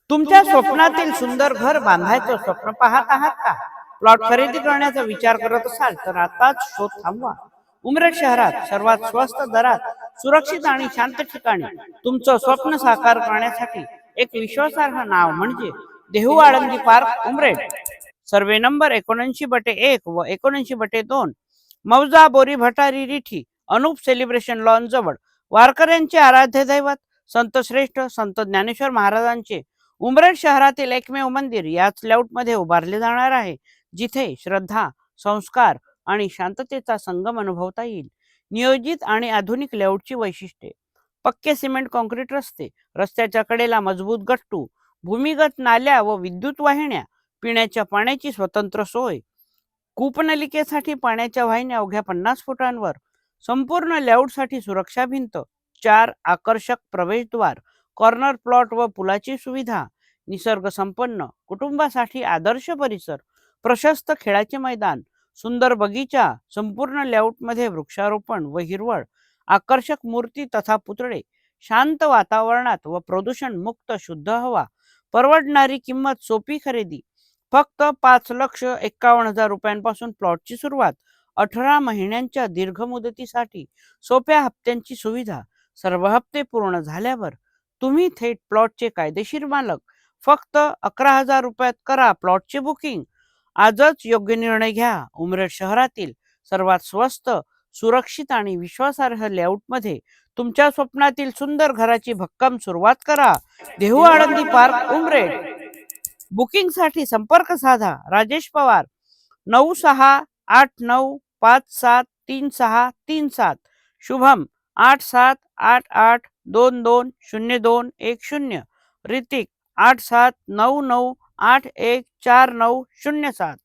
तुमच्या स्वप्नातील सुंदर घर बांधायचं स्वप्न पाहत आहात का? प्लॉट खरेदी करण्याचा विचार करत असाल तर आताच शोध थांबवा. उमरेड शहरात सर्वात स्वस्त दरात सुरक्षित आणि शांत ठिकाणी तुमचं स्वप्न साकार करण्यासाठी एक विश्वासार्ह नाव म्हणजे Dehu Alandi park Umred. Survey number 79/1 व 79/2, मौजा बोरी भटारी रिठी, अनुप सेलिब्रेशन लॉन जवळ. वारकऱ्यांचे आराध्य दैवत संत श्रेष्ठ संत ज्ञानेश्वर महाराजांचे उमरेड शहरातील एकमेव मंदिर याच लेआउटमध्ये उभारले जाणार आहे, जिथे श्रद्धा, संस्कार आणि शांततेचा संगम अनुभवता येईल. नियोजित आणि आधुनिक लेआउटची वैशिष्ट्ये: पक्के सिमेंट कॉन्क्रीट रस्ते, रस्त्याच्या कडेला मजबूत गट्टू, भूमिगत नाल्या व विद्युत वाहिन्या, पिण्याच्या पाण्याची स्वतंत्र सोय, कूपनलिकेसाठी पाण्याच्या वाहिन्या अवघ्या 50 फुटांवर, संपूर्ण लेआउटसाठी सुरक्षा भिंत, 4 आकर्षक प्रवेशद्वार, कॉर्नर प्लॉट व पुलाची सुविधा, निसर्ग संपन्न कुटुंबासाठी आदर्श परिसर, प्रशस्त खेळाचे मैदान, सुंदर बगीचा, संपूर्ण लेआउटमध्ये वृक्षारोपण व हिरवळ, आकर्षक मूर्ती तथा पुतळे, शांत वातावरणात व प्रदूषण मुक्त शुद्ध हवा, परवडणारी किंमत, सोपी खरेदी. फक्त 5,51,000 रुपयांपासून प्लॉटची सुरुवात. 18 महिन्यांच्या दीर्घ मुदतीसाठी सोप्या हप्त्यांची सुविधा. सर्व हप्ते पूर्ण झाल्यावर तुम्ही थेट प्लॉटचे कायदेशीर मालक. फक्त 11,000 रुपयात करा प्लॉटचे बुकिंग. आजच योग्य निर्णय घ्या. उमरेड शहरातील सर्वात स्वस्त, सुरक्षित आणि विश्वासार्ह लेआउटमध्ये तुमच्या स्वप्नातील सुंदर घराची भक्कम सुरुवात करा. देहू आळंदी पार्क उमरेड. बुकिंगसाठी संपर्क साधा. राजेश पवार, 9689573637. शुभम, 8788220210. ऋतिक, 8799814907.